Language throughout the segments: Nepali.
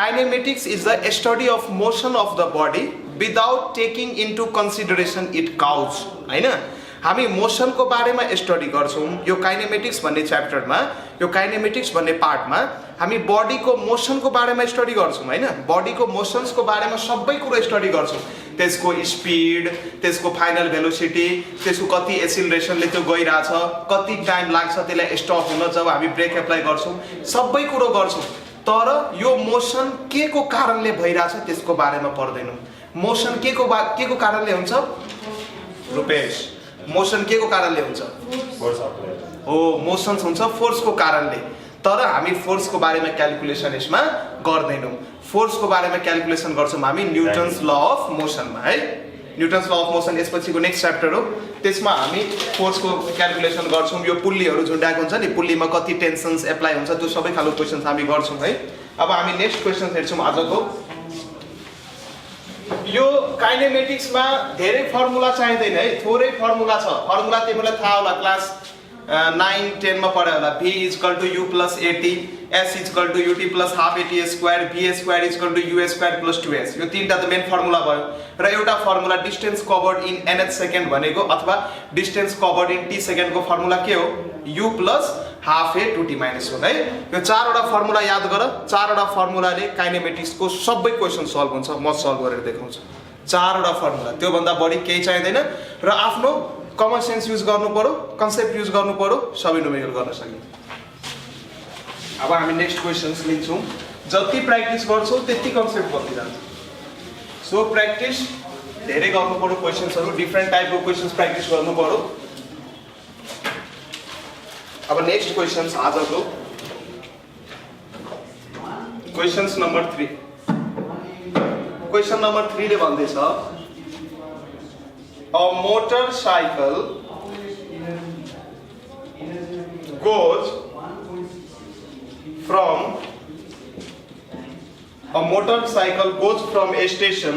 Kinematics is the study of motion of the body without taking into consideration it cause हैन। हामी मोसनको बारेमा स्टडी गर्छौँ यो काइनेमेटिक्स भन्ने च्याप्टरमा। यो काइनेमेटिक्स भन्ने पार्टमा हामी बडीको मोसनको बारेमा स्टडी गर्छौँ हैन। बडीको मोसन्सको बारेमा सबै कुरो स्टडी गर्छौँ, त्यसको स्पिड, त्यसको फाइनल भेलोसिटी, त्यसको कति एसिलरेसनले त्यो गइरहेछ, कति टाइम लाग्छ त्यसलाई स्टप हुन जब हामी ब्रेक एप्लाई गर्छौँ, सबै कुरो गर्छौँ। तर यो मोसन के को कारणले भइरहेछ त्यसको बारेमा पढ्दैनौँ। मोसन के को कारणले हुन्छ रुपेश? मोसन के को कारणले हुन्छ? हो, मोसन्स हुन्छ फोर्सको कारणले। तर हामी फोर्सको बारेमा क्याल्कुलेसन यसमा गर्दैनौँ। फोर्सको बारेमा क्याल्कुलेसन गर्छौँ हामी न्युटन्स ल अफ मोसनमा है। न्युटन्स ल अफ मोसन यसपछिको नेक्स्ट च्याप्टर हो, त्यसमा हामी फोर्सको क्याल्कुलेसन गर्छौँ। यो पुल्लीहरू झुन्डाएको हुन्छ नि, पुल्लीमा कति टेन्सन्स एप्लाई हुन्छ, त्यो सबै खालको क्वेसन्स हामी गर्छौँ है। अब हामी नेक्स्ट क्वेसन हेर्छौँ आजको। यो काइनेमेटिक्समा धेरै फर्मुला चाहिँदैन है, थोरै फर्मुला छ। फर्मुला तिमीलाई थाहा होला, क्लास 9-10 मा पढ्यो होला। v equal to u plus at, s equal to ut plus half at square, v square equal to u square plus 2s। यो तीनटा त मेन फर्मुला भयो। र एउटा formula distance covered in nh second भनेको अथवा डिस्टेन्स कभर्ड इन t सेकेन्डको फर्मुला के हो? u plus half a 2t minus 1 है। यो चारवटा फर्मुला याद गर। चारवटा फर्मुलाले काइनेमेटिक्सको सबै क्वेसन सल्भ हुन्छ। म सल्भ गरेर देखाउँछु। चारवटा फर्मुला, त्यो भन्दा बढी केही चाहिँदैन। र आफ्नो कमन सेन्स युज गर्नु पर्यो, कन्सेप्ट युज गर्नु पर्यो, सबै नुमेरिकल गर्न सकिन्छ। अब हामी नेक्स्ट क्वेसन्स लिन्छौँ। जति प्र्याक्टिस गर्छौँ त्यति कन्सेप्ट बढ्दै जान्छ। सो प्र्याक्टिस धेरै गर्नु पर्यो, क्वेसन्सहरू डिफ्रेन्ट टाइपको क्वेसन्स प्र्याक्टिस गर्नु पर्यो। अब नेक्स्ट क्वेसन्स आजको क्वेसन्स नम्बर 3। क्वेसन नम्बर 3 ले भन्दैछ a motorcycle goes from a station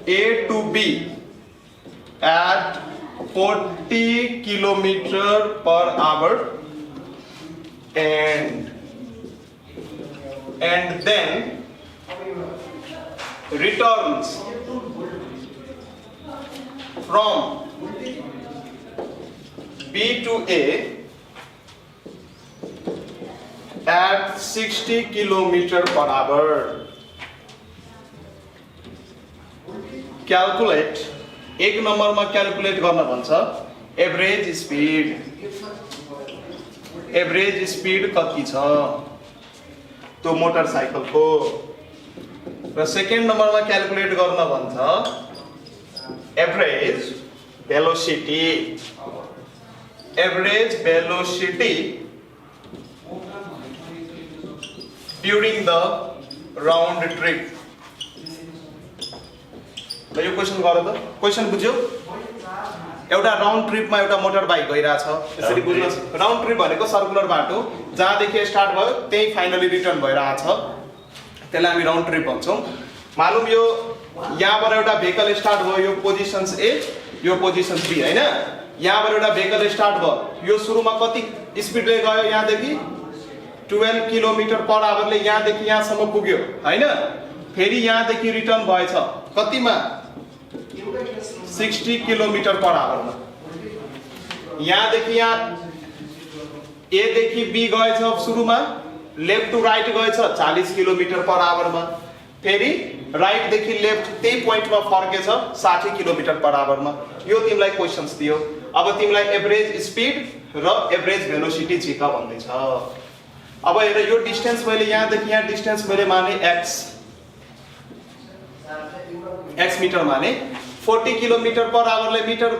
A to B at 40 km/h and then returns from B to A at 60 km/h. Calculate, एक नम्बरमा क्याल्कुलेट गर्न भन्छ एभरेज स्पिड। एभरेज स्पिड कति छ त्यो मोटरसाइकलको। र सेकेन्ड नम्बरमा क्याल्कुलेट गर्न भन्छ average velocity. Average velocity during the round trip. ल यो क्वेसन गर त। क्वेसन बुझ्यौ? एउटा राउन्ड ट्रिपमा एउटा मोटर बाइक गइरहेछ, यसरी बुझ्नुहोस्। राउन्ड ट्रिप भनेको सर्कुलर बाटो, जहाँदेखि स्टार्ट भयो त्यही फाइनली रिटर्न भइरहेछ, त्यसलाई हामी राउन्ड ट्रिप भन्छौँ। मालुम यो यहाँबाट एउटा भेहिकल स्टार्ट भयो, यो पोजिसन्स ए, यो पोजिसन्स बी हैन। यहाँबाट एउटा भेहिकल स्टार्ट भयो, यो सुरुमा कति स्पिडले गयो? यहाँदेखि 12 km/h ले यहाँदेखि यहाँसम्म पुग्यो हैन। फेरि यहाँदेखि रिटर्न भएछ कतिमा? 60 km/h मा। यहाँदेखि यहाँ ए देखि बी गएछ, सुरुमा लेफ्ट टु राइट गएछ 40 km/h मा। फेरि राइट देखि लेफ्ट त्यही पोइन्टमा फर्केछ 60 km/h मा। यो तिमीलाई क्वेसन्स दियो। अब तिमीलाई एभरेज स्पिड र एभरेज भेलोसिटी झिक भन्दैछ। अब हेर, यो डिस्टेन्स मैले यहाँदेखि यहाँ डिस्टेन्स मैले माने x मिटर माने 40 km/h ले मिटर।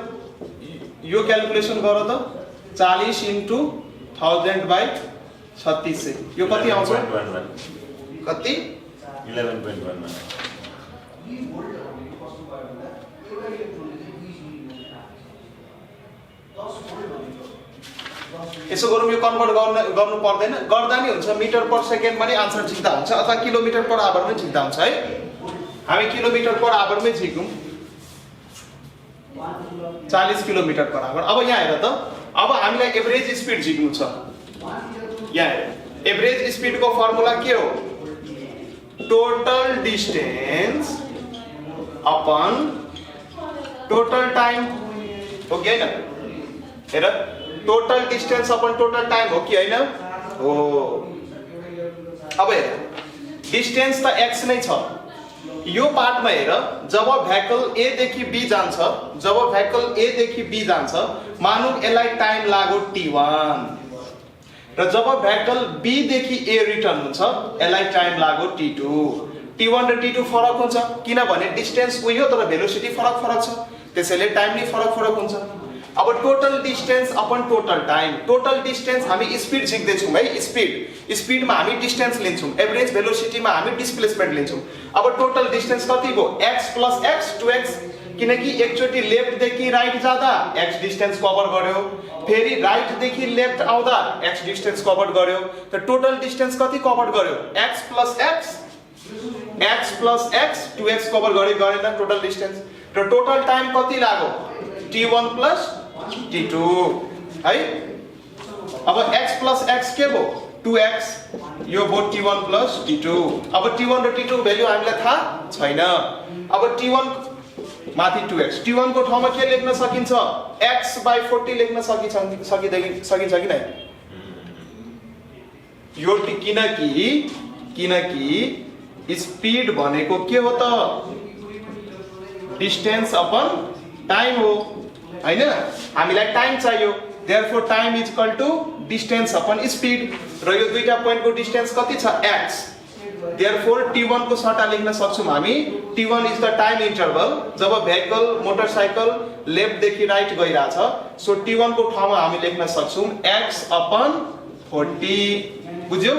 यो क्याल्कुलेसन गर त 40 × 1000/3600। यो कति आउँछ? कति? 11.11। यसो गरौँ, यो कन्भर्ट गर्नु पर्दैन, गर्दा नि हुन्छ। मिटर पर सेकेन्ड पनि आन्सर झिक्दा हुन्छ अथवा किलोमिटर/h पनि झिक्दा हुन्छ है। हामी किलोमिटर/h मै झिकौँ, 40 km/h। अब यहाँ हेर त, अब हामीलाई एभरेज स्पिड झिक्नु छ। यहाँ हेर, एभरेज स्पिडको फर्मुला के हो? Total distance upon total time हो कि हैन? हेर, total distance upon total time हो कि हैन? हो। अब हेर, डिस्टेंस त x नै छ। यो पार्टमा हेर, जब भेहिकल ए देखि बी जान्छ, जब भेहिकल ए देखि बी जान्छ, मानौ यसलाई टाइम लाग्यो t1 र जब भेहिकल बी देखि ए रिटर्न हुन्छ, यसलाई टाइम लाग्यो t2। t1 र t2 फरक हुन्छ किनभने डिस्टेन्स उही हो तर भेलोसिटी फरक छ, त्यसैले टाइम नि फरक हुन्छ। अब total distance upon total time, total distance हामी स्पीड झिक्दै छौं है, स्पीडमा हामी डिस्टेंस लिन्छौं, एभरेज भेलोसिटीमा हामी डिस्प्लेसमेन्ट लिन्छौं। अब टोटल डिस्टेंस कति भयो? x + x 2x, किनकि एकचोटी लेफ्ट देखि राइट जाँदा x डिस्टेंस कभर गर्यो, फेरि राइट देखि लेफ्ट आउँदा x डिस्टेंस कभर गर्यो, त टोटल डिस्टेंस कति कभर गर्यो? x + x 2x कभर गरेन टोटल डिस्टेंस। र टोटल टाइम कति लाग्यो? t1 + t2 है। अब x + x के भयो? 2x, यो भयो t1 + t2। अब t1 र t2 भ्यालु हामीलाई थाहा छैन। अब t1 माथि 2x, t1 को ठाउँमा के लेख्न सकिन्छ? x/40 लेख्न सकिन्छ कि नै? यो किनकि स्पीड भनेको के हो त? डिस्टेंस अपन टाइम हो हैन? हामीलाई टाइम चाहियो, therefore time is equal to distance upon speed. र यो दुईटा पोइन्टको डिस्टेंस कति छ? x। देयरफोर t1 को सट्टा लेख्न सक्छौं हामी, t1 is the time interval जब भेहिकल मोटरसाइकल लेफ्ट देखि राइट गइराछ, सो t1 को ठाउँमा हामी लेख्न सक्छौं x/40। बुझ्यौ?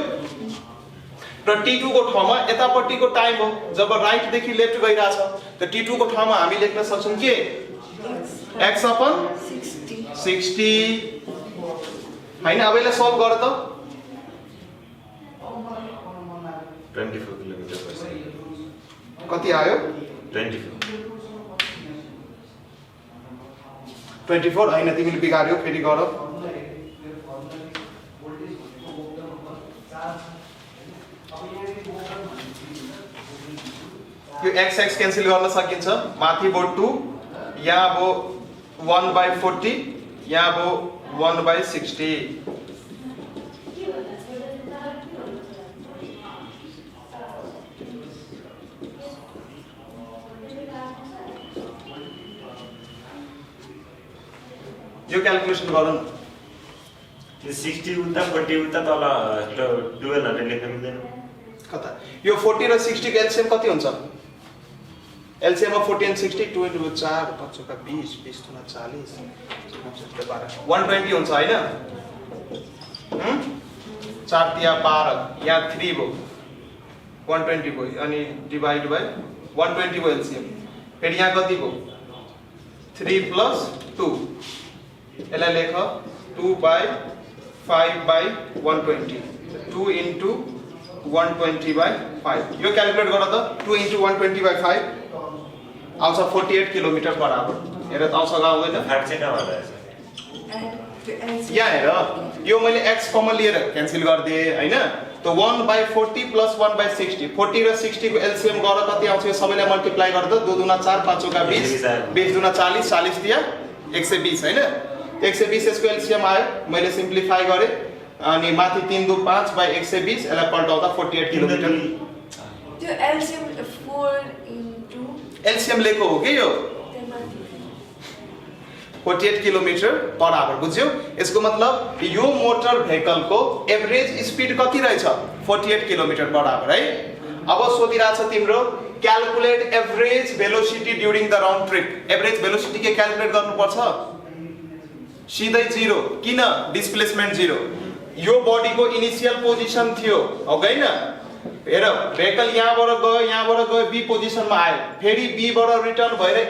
र t2 को ठाउँमा यतापट्टिको टाइम हो जब राइट देखि लेफ्ट गइराछ, त t2 को ठाउँमा हामी लेख्न सक्छौं के? x/60 हैन? अब यसलाई सल्भ गर त। 24 किलोमिटर कति आयो? 24 हैन, तिमीले बिगार्यौ, फेरि गर। यो x क्यान्सल गर्न सकिन्छ, माथि भयो 2, यहाँ भयो 1/40, यहाँ भयो 1/60। यो क्याल्कुलेसन गरौँ। यो 60 उता 40 उता तल 1200 लेख्न मिल्दैन कता? यो 40 र 60 को एलसीएम कति हुन्छ? एलसीएम of 40 and 60, 2 into 4, 5 का 20, 20 दुना 40, 120 हुन्छ हैन? 4 तिया 12, यहाँ 3 भयो, 120 भयो, अनि डिवाइड बाइ 120 भयो एलसीएम। फेरि यहाँ कति भयो? 3 + 2, यसलाई लेख 2/5/120, 2 into 120/5। यो क्याल्कुलेट गर त। 2 into 120/5 आउँछ 48 किलोमिटर पर आवर। हेर त आउँछ कि आउँदैन? फ्याक्ट चाहिँ कहाँबाट आएछ? यहाँ हेर, यो मैले x कमन लिएर क्यान्सल गर्दिए हैन? त 1/40 + 1/60, 40 र 60 को एलसीएम गर कति आउँछ? यो सबैलाई मल्टिप्लाई गर त। 2 दुना 4, 5 का 20, 20 दुना 40, 40 दिया 120 हैन? 120 यसको एलसीएम आयो, मैले सिम्प्लिफाई गरे, अनि माथि 3 2 5/120, यसलाई पल्टाउँदा 48 किलोमिटर। त्यो एलसीएम 4 into एलसीएम लेको हो कि यो 48 किलोमिटर पर आवर। बुझ्यौ? यसको मतलब यो मोटर भेहिकल को एभरेज स्पीड कति रहेछ? 48 किलोमिटर पर आवर है। अब सोधिरहेछ तिम्रो calculate average velocity during the round trip. Average velocity के क्याल्कुलेट गर्नुपर्छ? सिधै 0। किन? डिस्प्लेसमेन्ट 0। यो बडी को इनिशियल पोजिसन थियो हो हैन? हेर, भेहिकल यहाँबाट गयो बी पोजिसनमा आयो, फेरि बी बाट रिटर्न भएर ए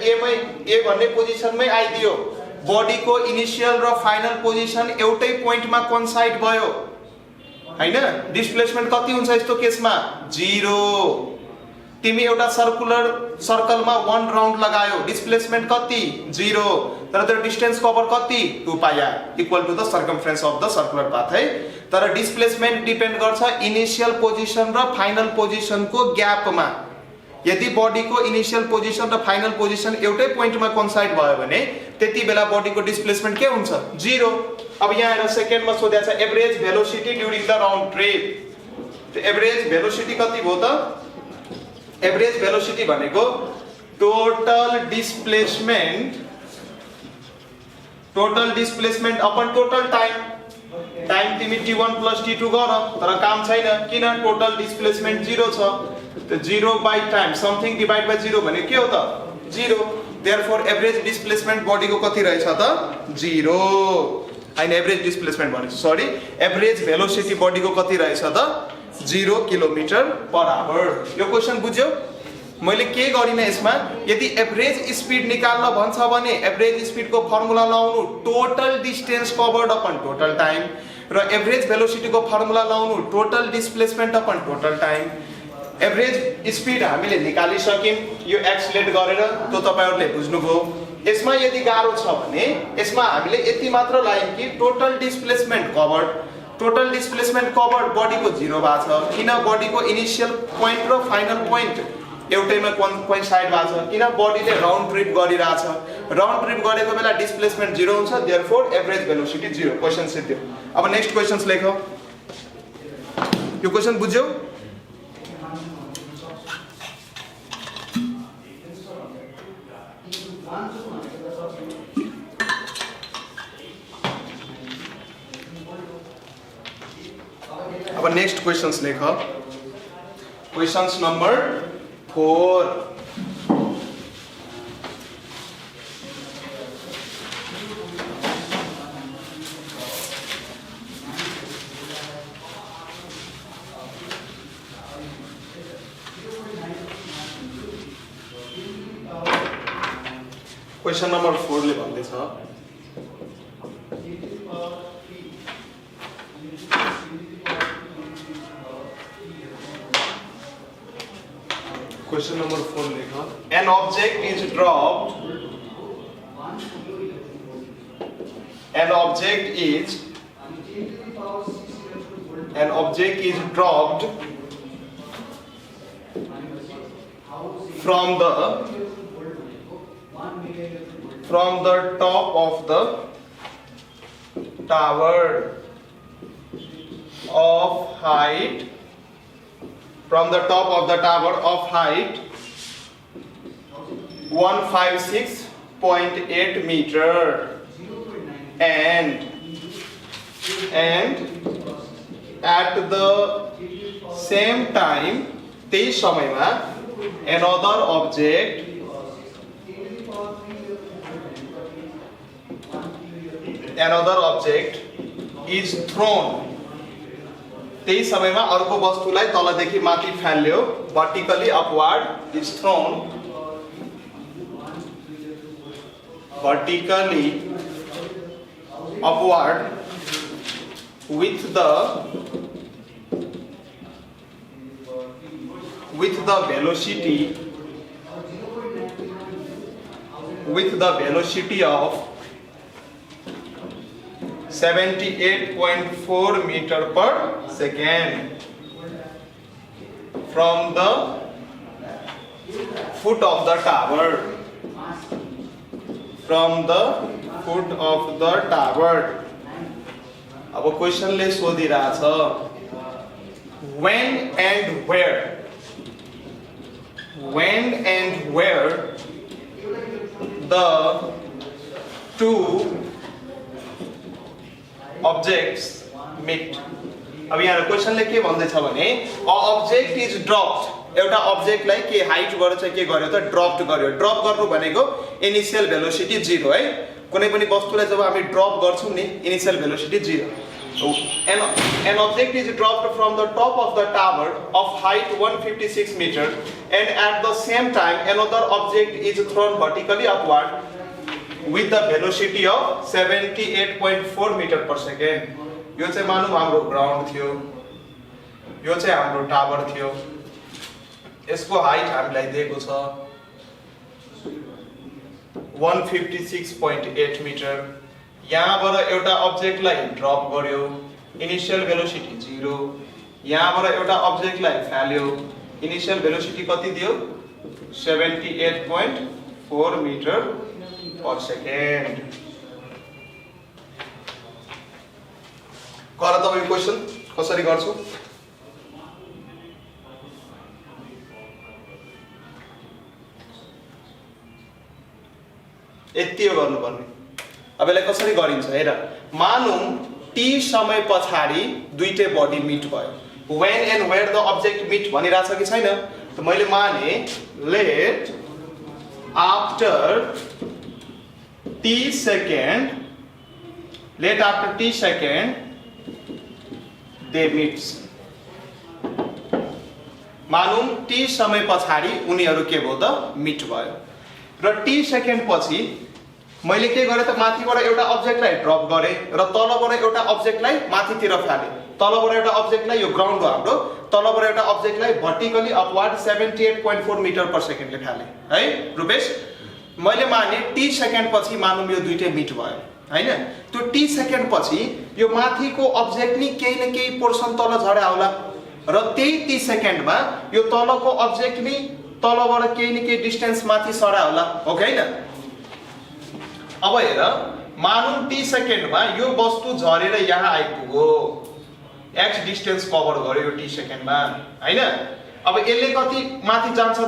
भन्ने पोजिसनमै आइदियो। बडी को इनिशियल र फाइनल पोजिसन एउटै पोइन्टमा कोइन्साइड भयो हैन? डिस्प्लेसमेन्ट कति हुन्छ यस्तो केसमा? 0। तिमी एउटा सर्कलमा 1 राउन्ड लगायो, डिस्प्लेसमेन्ट कति? 0, तर त्यो डिस्टेन्स कभर कति? 2πr equal to the circumference of the circular path है। त तर डिस्प्लेसमेन्ट डिपेन्ड गर्छ इनिशियल पोजिसन र फाइनल पोजिसनको ग्यापमा। यदि बडीको इनिशियल पोजिसन र फाइनल पोजिसन एउटै पोइन्टमा कोइन्साइड भयो भने त्यति बेला बडीको डिस्प्लेसमेन्ट के हुन्छ? 0। अब यहाँ हेर सेकेन्डमा सोधेको छ average velocity during the round trip. Average velocity कति भयो त? एभरेज भेलोसिटी भनेको total displacement upon total time तिमी t1 + t2 गर, तर काम छैन किन? टोटल डिस्प्लेसमेन्ट 0 छ। त 0 by time something divide by 0 भने के हो त? 0। देयरफोर एभरेज डिस्प्लेसमेन्ट बडीको कति रहेछ त? 0। हैन एभरेज डिस्प्लेसमेन्ट भनेको सरी एभरेज भेलोसिटी बडीको कति रहेछ त? 0 km/h। यो क्वेशन बुझ्यौ? मैले के गरिन यसमा? यदि एभरेज स्पिड निकाल्न भन्छ भने एभरेज स्पिडको फर्मुला लाउनु total distance covered upon total time, र एभरेज भेलोसिटीको फर्मुला लाउनु total displacement upon total time. Average speed हामीले निकालिसक्यौं यो एक्सलेट गरेर, त्यो तपाईहरुले बुझ्नुभयो। यसमा यदि गाह्रो छ भने यसमा हामीले यति मात्र लायौं कि total displacement covered. Total displacement covered बडीको 0 भएको छ किन? बडीको इनिशियल पोइन्ट र फाइनल पोइन्ट एउटैमा कोइन्साइड भएको छ किन? बडीले राउन्ड ट्रिप गरिरहेछ। राउन्ड ट्रिप गरेको बेला डिस्प्लेसमेन्ट 0 हुन्छ, देयरफोर एभरेज भेलोसिटी 0। क्वेशन सिद्धियो। अब नेक्स्ट क्वेशन्स लेख। यो क्वेशन बुझ्यौ? अब नेक्स्ट क्वेशंस लेख। Questions number 4। क्वेशन नंबर 4 ले भन्दैछ Question number 4 lekha. An object is dropped. An object is dropped from the top of the tower of height. From the top of the tower of height 156.8 meter and at the same time त्यही समयमा another object is thrown। त्यही समयमा अर्को वस्तुलाई तलदेखि माथि फ्याल्यो, vertically upward is thrown, vertically upward with the velocity of 78.4 meter per second from the foot of the tower। अब क्वेशनले सोधिरहेछ when and where the two objects meet। अब यहाँ क्वेशनले के भन्दैछ भने a object is dropped। एउटा अब्जेक्टलाई के हाइटबाट चाहिँ के गर्यो त? ड्रप गर्यो। ड्रप गर्नु भनेको इनिशियल भेलोसिटी 0 है। कुनै पनि वस्तुलाई जब हामी ड्रप गर्छौं नि initial velocity 0। An object is dropped from the top of the tower of height 156 meter and at the same time another object is thrown vertically upward with the velocity of 78.4 meter per second। यो चाहिँ मानौ हाम्रो ग्राउन्ड थियो, यो चाहिँ हाम्रो टावर थियो, यसको हाइट हामीलाई दिएको छ 156.8 मिटर। यहाँबाट एउटा अब्जेक्टलाई ड्रप गर्यो, इनिशियल भेलोसिटी 0, यहाँबाट एउटा अब्जेक्टलाई फाल्यो, इनिशियल भेलोसिटी कति दियो 78.4 मिटर पर सेकेन्ड। गर तपाईको क्वेशन कसरी गर्छु? यति हो गर्नुपर्ने। अब यसलाई कसरी गरिन्छ हेर, मानौं t समय पछाडि दुईटै बडी मिट भयो, when and where the object meet भनिरहेछ कि छैन? त मैले माने let after t second they meets। मानौं t समय पछाडि उनीहरू के भयो त मिट भयो, र t सेकेन्ड पछि मैले के गरे त माथिबाट एउटा अब्जेक्टलाई ड्रप गरे र तलबाट एउटा अब्जेक्टलाई माथितिर फाले, तलबाट एउटा अब्जेक्टलाई यो ग्राउन्ड हो हाम्रो, तलबाट एउटा अब्जेक्टलाई भर्टिकली अपवार्ड 78.4 मिटर पर सेकेन्डले फाले है रुपेश। मैले माने t सेकेन्ड पछि मानौं यो दुईटै मिट भयो हैन, त्यो t सेकेन्ड पछि यो माथिको अब्जेक्ट नि केही न केही पोर्सन तल झर्या होला र त्यही t सेकेन्डमा यो तलको अब्जेक्ट नि तलबाट केही न केही डिस्टेन्स माथि सर्या होला, हो कि हैन? अब हेर, मानौं t सेकेन्डमा यो वस्तु झरेर यहाँ आइपुग्यो, x डिस्टेन्स कभर गर्यो यो t सेकेन्डमा हैन। अब यसले कति माथि जान्छ त?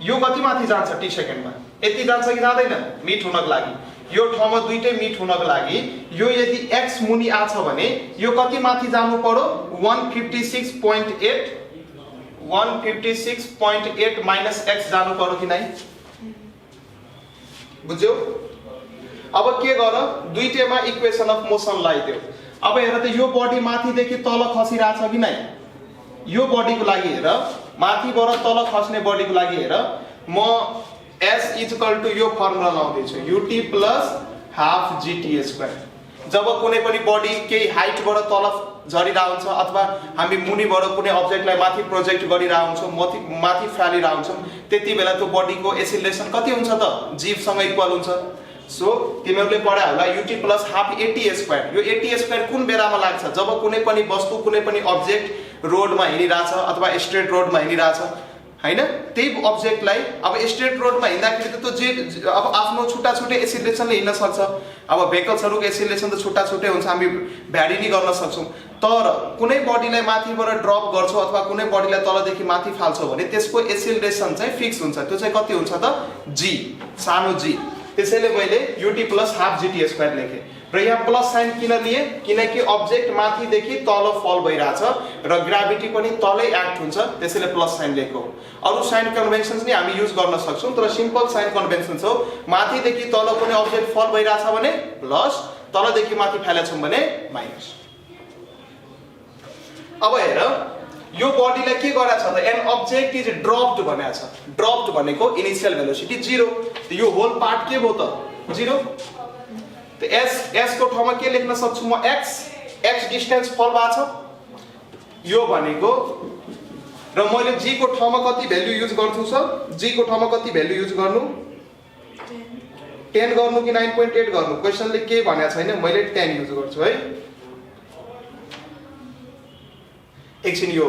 यो कति माथि जान्छ t सेकेन्डमा? यति जान्छ कि जाँदैन? मिट हुनको लागि यो ठाउँमा दुईटै मिट हुनको लागि यो यदि x मुनि आछ भने यो कति माथि जानु पर्यो? 156.8 माइनस x जानु पर्यो कि नै? बुझ्यौ? अब के गर, दुईटैमा इक्वेसन अफ मोसन लगाइदियो। अब हेर त यो बडी माथिदेखि तल खसिरहेछ कि नै? यो बडीको लागि हेर, माथिबाट तल खस्ने बडीको लागि हेर, म s इक्वल टु यो फर्मुला लाउँदै छु, ut प्लस हाफ gt²। जब कुनै पनि बडी केही हाइटबाट तल झरिरहेको हुन्छ अथवा हामी मुनिबाट कुनै अब्जेक्टलाई माथि प्रोजेक्ट गरिरहेको हुन्छौँ, माथि फालिरहेको हुन्छौँ, त्यति बेला त्यो बडीको एसिलेसन कति हुन्छ त? g सँग इक्वल हुन्छ। सो तिमीहरूले पढायो होला ut प्लस हाफ at²। यो at² कुन बेलामा लाग्छ? जब कुनै पनि वस्तु कुनै पनि अब्जेक्ट रोडमा हिँडिरहेछ अथवा स्ट्रेट रोडमा हिँडिरहेछ हैन, त्यही अब्जेक्टलाई अब स्ट्रेट रोडमा हिँड्दाखेरि त त्यो जे अब आफ्नो छुट्टा छुट्टै एसिलेसनले हिँड्न सक्छ। अब भेहिकल्सहरुको एसिलेसन त छुट्टा छुट्टै हुन्छ, हामी भ्यारी नि गर्न सक्छौं, तर कुनै बडीलाई माथिबाट ड्रप गर्छौ अथवा कुनै बडीलाई तलदेखि माथि फाल्छौ भने त्यसको एसिलेसन चाहिँ फिक्स हुन्छ। त्यो चाहिँ कति हुन्छ त? g, सानो g। त्यसैले मैले ut प्लस हाफ gt² लेखे र यहाँ प्लस साइन किन लिए? किनकि अब्जेक्ट माथिदेखि तल फल भइराछ र ग्राभिटी पनि तलै एक्ट हुन्छ, त्यसैले प्लस साइन लेखेको। अरु साइन कन्भेन्सन्स नि हामी युज गर्न सक्छौं, तर सिम्पल साइन कन्भेन्सन हो माथिदेखि तल कुनै अब्जेक्ट फल भइराछ भने प्लस, तलदेखि माथि फालेछौं भने माइनस। अब हेर, यो बडीलाई के गराछ त? एन अब्जेक्ट इज ड्रप्ड भनेको छ। ड्रप्ड भनेको इनिशियल भेलोसिटी 0, त यो होल पार्ट के भयो त? 0। त s को ठाउँमा के लेख्न सक्छु म? x डिस्टेन्स फल भएको छ यो भनेको, र मैले g को ठाउँमा कति भ्यालु युज गर्छु सर? g को ठाउँमा कति भ्यालु युज गर्नु? 10 गर्नु कि 9.8 गर्नु? क्वेशनले के भनेको छैन, मैले 10 युज गर्छु है। एकछिन यो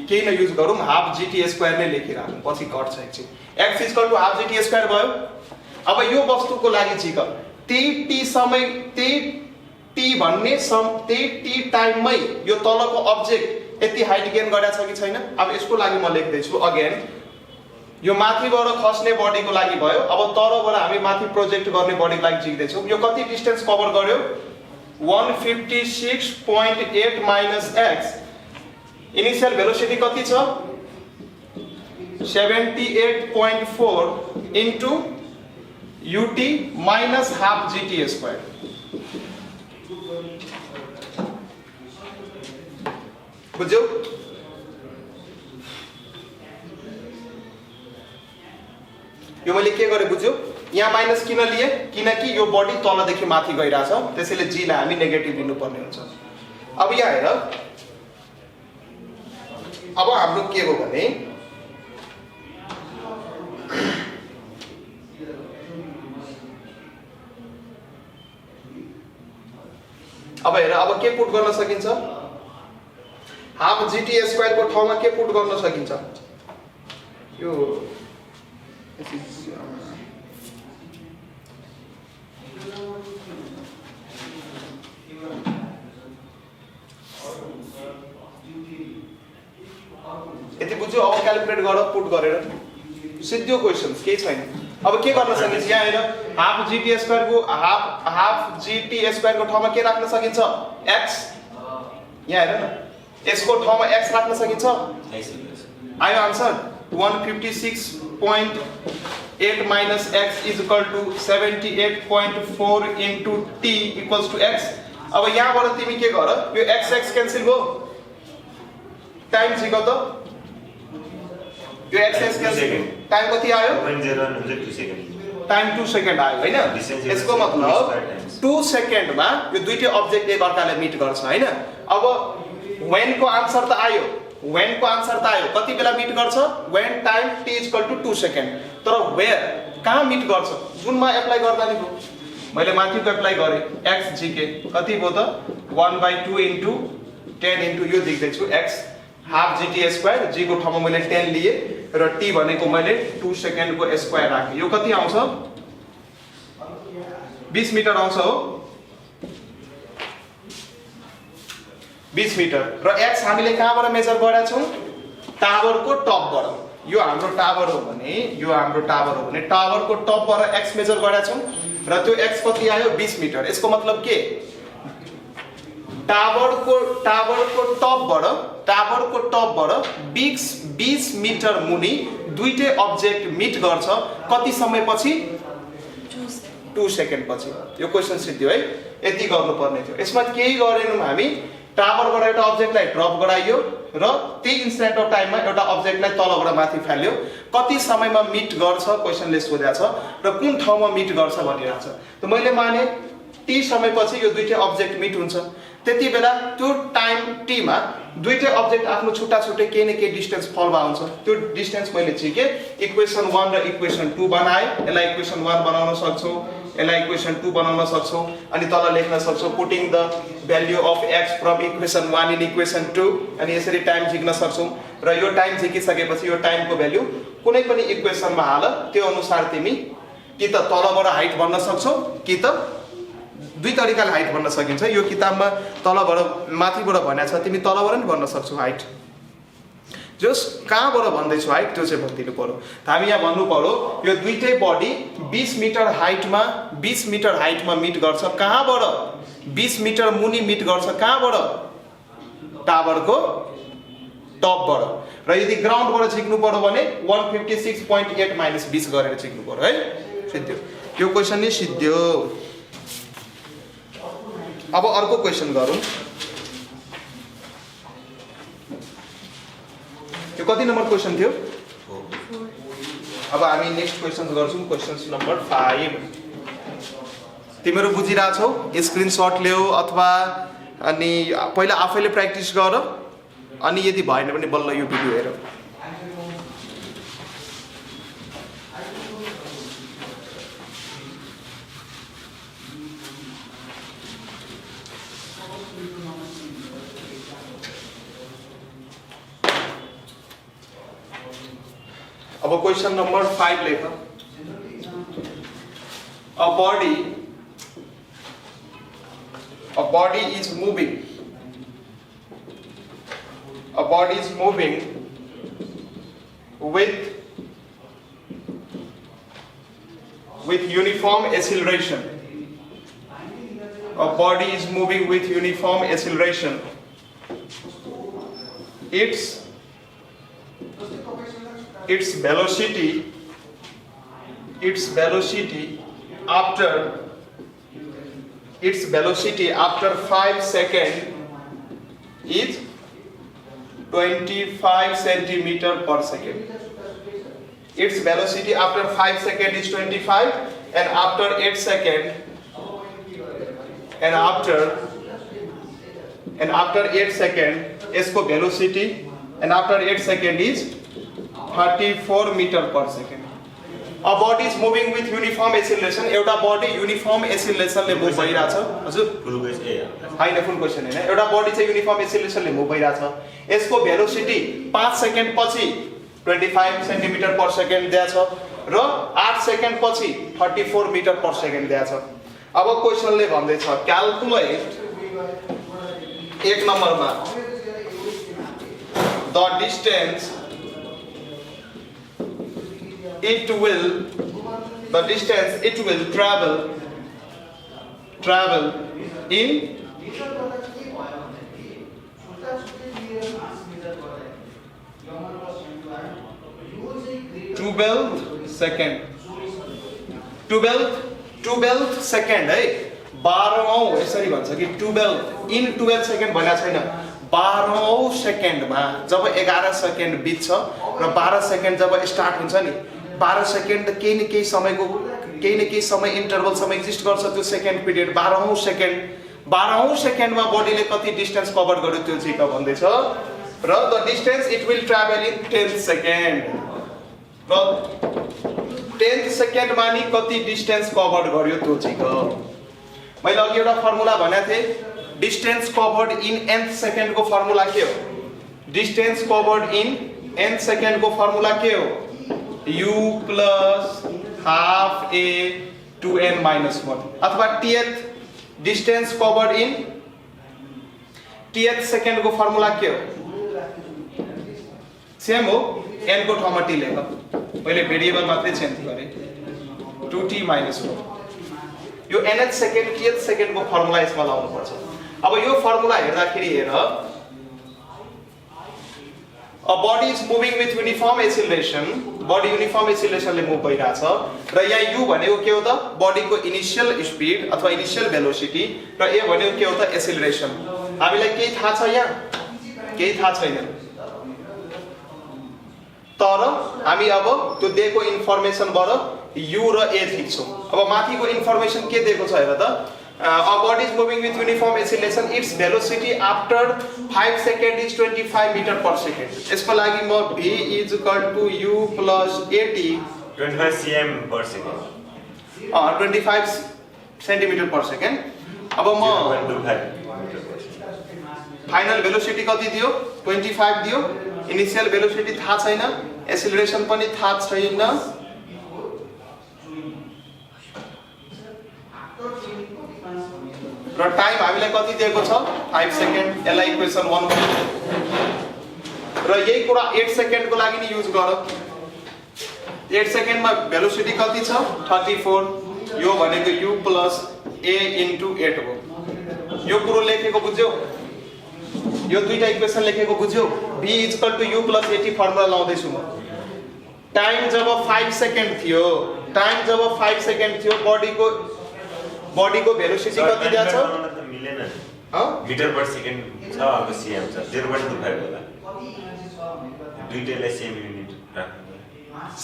केही न युज गरौँ, हाफ gt² नै लेखिराखौँ, पछि घट्छ एकछिन। x equal to half gt² भयो। अब यो वस्तुको लागि जी गर, त्यही t समय, त्यही t भन्ने त्यही t टाइममै यो तलको अब्जेक्ट यति हाइट गेन गरेछ कि छैन? अब यसको लागि म लेख्दै छु अगेन, यो माथिबाट खस्ने बडीको लागि भयो। अब तलबाट हामी माथि प्रोजेक्ट गर्ने बडीको लागि जिक्दै छौं। यो कति डिस्टेन्स कभर गर्यो? 156.8 माइनस x। इनिशियल भेलोसिटी कति छ? 78.4 into ut minus half gt²। बुझ्यौ? यो मैले के गरे बुझ्यौ? यहाँ माइनस किन लिए? किनकि यो बडी तलदेखि माथि गइराछ, त्यसैले g लाई हामी नेगेटिभ लिनुपर्ने हुन्छ। अब यहाँ हेर, अब हाम्रो के हो भने अब हेर, अब के पुट गर्न सकिन्छ हाफ जीटी स्क्वायर को ठाउँमा के पुट गर्न सकिन्छ यो यति बुझ्यो अब क्याल्कुलेट गर पुट गरेर सिद्धो क्वेशन्स केही छैन अब के गर्न सकिन्छ यहाँ हेर हाफ जीटी स्क्वायर को हाफ जीटी स्क्वायर को ठाउँमा के राख्न सकिन्छ x यहाँ हेर न यसको ठाउँमा x राख्न सकिन्छ आयो answer 156.8 minus x is equal to 78.4 into t equals to x अब यहाँबाट तिमी के गर यो x क्यान्सल भयो टाइम सिक त यो x क्यान्सल टाइम कति आयो 0.01 सेकेन्ड टाइम 2 सेकेन्ड आयो हैन यसको मतलब 2 सेकेन्डमा यो दुईटै अब्जेक्ट एक अर्काले मिट गर्छ हैन अब when को आन्सर त आयो कति बेला मिट गर्छ when टाइम t = 2 सेकेन्ड तर where कहाँ मिट गर्छ जुनमा एप्लाई गर्दा नि भयो मैले माथिको एप्लाई गरे x gk कति भयो त 1/2 into 10 into यो लेख्दै छु x half GT square g को ठाउँमा मैले 10 लिए र t भनेको मैले 2 सेकेन्ड को स्क्वायर राखे यो कति आउँछ 20 मिटर आउँछ हो 20 मिटर र x हामीले कहाँबाट मेजर गरेका छौं टावरको टपबाट यो हाम्रो टावर हो भने टावरको टपबाट x मेजर गरेका छौं र त्यो x कति आयो 20 मिटर यसको मतलब के टावरको टपबाट 20 मिटर मुनि दुईटै अब्जेक्ट मिट गर्छ कति समयपछि 2 सेकेन्ड पछि यो क्वेशन सिद्धियो है यति गर्नुपर्ने थियो यसमा केही गरेनौं हामी टावरबाट एउटा अब्जेक्टलाई ड्रप गराइयो र त्यही इन्स्ट्यान्ट अफ टाइममा एउटा अब्जेक्टलाई तलबाट माथि फाल्यो कति समयमा मिट गर्छ क्वेशनले सोधेको छ र कुन ठाउँमा मिट गर्छ भनिरहेको छ त मैले माने t समयपछि यो दुईटै अब्जेक्ट मिट हुन्छ त्यति बेला त्यो टाइम t मा दुईटै अब्जेक्ट आफ्नो छुट्टा छुट्टै केही न केही डिस्टेन्स फलमा हुन्छ त्यो डिस्टेन्स मैले छिके इक्वेसन 1 र इक्वेसन 2 बनाए यसलाई इक्वेसन 1 बनाउन सक्छौ यसलाई इक्वेसन 2 बनाउन सक्छौ अनि तल लेख्न सक्छौ putting the value of x from equation 1 in equation 2 अनि यसरी टाइम झिक्न सक्छौ र यो टाइम झिकिसकेपछि यो टाइमको भ्याल्यु कुनै पनि इक्वेसनमा हाल त्यो अनुसार तिमी कि त तलबाट हाइट भन्न सक्छौ कि त दुई तरिकाले हाइट भन्न सकिन्छ यो किताबमा तलबाट माथिबाट भनेको छ तिमी तलबाट नि भन्न सक्छौ हाइट जस कहाँबाट भन्दै छु हाइट त्यो चाहिँ भन्दिनु पर्यो हामी यहाँ भन्नु पर्यो यो दुईटै बडी 20 मिटर हाइटमा मिट गर्छ कहाँबाट 20 मिटर मुनि मिट गर्छ कहाँबाट टावरको टपबाट र यदि ग्राउन्डबाट झिक्नु पर्यो भने 156.8 - 20 गरेर झिक्नु पर्यो है सिद्धियो यो क्वेशन नि सिद्धियो अब अर्को क्वेशन गरौँ यो कति नम्बर क्वेशन थियो अब हामी नेक्स्ट क्वेशन गर्छौं क्वेशन नम्बर 5 तिमीहरु बुझिराछौ स्क्रिनशट ल्याऊ अथवा अनि पहिला आफैले प्र्याक्टिस गर अनि यदि भएन भने बल्ल यो भिडियो हेर अब क्वेश्चन नंबर 5 लेख a body is moving with uniform acceleration. A body is moving with uniform acceleration. Its velocity after 5 seconds is 25 centimeter per second. Its velocity after 5 seconds is 25 and after 8 seconds and after 8 seconds इसको velocity and after 8 seconds is 34 meter per second. A body is moving with uniform acceleration. एउटा बडी युनिफर्म एसिलेसनले मुभ भइरहेछ हजुर फुल क्वेसन ए होइन फुल क्वेसन हैन एउटा बडी चाहिँ युनिफर्म एसिलेसनले मुभ भइरहेछ यसको भेलोसिटी 5 सेकेन्ड पछि 25 सेन्टिमिटर पर सेकेन्ड दिएको छ र 8 सेकेन्ड पछि 34 मिटर पर सेकेन्ड दिएको छ अब क्वेसनले भन्दै छ क्याल्कुलेट एक नम्बरमा the distance it will travel in 12th second 12th second है 12औं यसरी भन्छ कि 12 in 12 सेकेन्ड भनेको छैन 12औं सेकेन्डमा जब 11 सेकेन्ड बित्छ र 12 सेकेन्ड जब स्टार्ट हुन्छ नि 12 सेकेन्ड केही न केही समय इन्टरभलसम्म एक्जिस्ट गर्छ त्यो सेकेन्ड पिरियड 12औं सेकेन्डमा बडीले कति डिस्टेन्स कभर गर्यो त्यो चाहिँ के भन्दै छ र the distance it will travel in 10th second र 10th सेकेन्डमा नि कति डिस्टेन्स कभर गर्यो त्यो चाहिँ मैले अघि एउटा फर्मुला भनेको थिएँ distance covered in nth second को फर्मुला के हो distance covered in nth second को फर्मुला के हो u plus half a to n minus 1 अथवा tth distance covered in tth second को फर्मुला के हो सेम हो n को ठाउँमा t लेख मैले भेरिएबल मात्रै चेन्ज गरे 2t minus 1 यो nth सेकेन्ड tth सेकेन्ड को फर्मुला यसमा लाउनु पर्छ अब यो फर्मुला हेर्दाखेरि हेर a body is moving with uniform acceleration body uniform acceleration ले मुभ भइराछ र यहाँ u भनेको के हो त बडी को इनिशियल स्पीड अथवा इनिशियल भेलोसिटी र a भनेको के हो त एक्सेलरेसन हामीलाई केही थाहा छ यहाँ केही थाहा छैन तर हामी अब त्यो दिएको इन्फर्मेसनबाट u र a थिक्छौं अब माथिको इन्फर्मेसन के दिएको छ हेर त a body is moving with uniform acceleration its velocity after 5 seconds is 25 meter per second यसको लागि म v is equal to u plus at 25 cm per second 25 centimetre per second अब म 0.25 फाइनल भेलोसिटी कति दियो 25 दियो इनिशियल भेलोसिटी थाहा छैन एक्सेलरेसन पनि थाहा छैन र टाइम हामीले कति दिएको छ 5 सेकेन्ड यसलाई इक्वेसन 1 र यही कुरा 8 सेकेन्ड को लागि नि युज गर 8 सेकेन्डमा भेलोसिटी कति छ 34 यो भनेको u प्लस a इन्टु 8 हो यो कुरो लेखेको बुझ्यौ यो दुईटा इक्वेसन लेखेको बुझ्यौ v equal to u plus 80 formula लाउँदै छु म टाइम जब 5 सेकेन्ड थियो बडी को भेलोसिटी कति दिया छ मिलेन मिटर पर सेकेन्ड छ अब cm छ 0.25 होला दुईटैलाई सेम युनिट राख्नु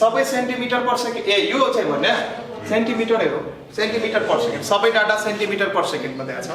सबै सेन्टिमिटर पर सेकेन्ड ए यो चाहिँ भन्ने सेन्टिमिटर हो सेन्टिमिटर पर सेकेन्ड सबै डाटा सेन्टिमिटर पर सेकेन्डमा दिएको छ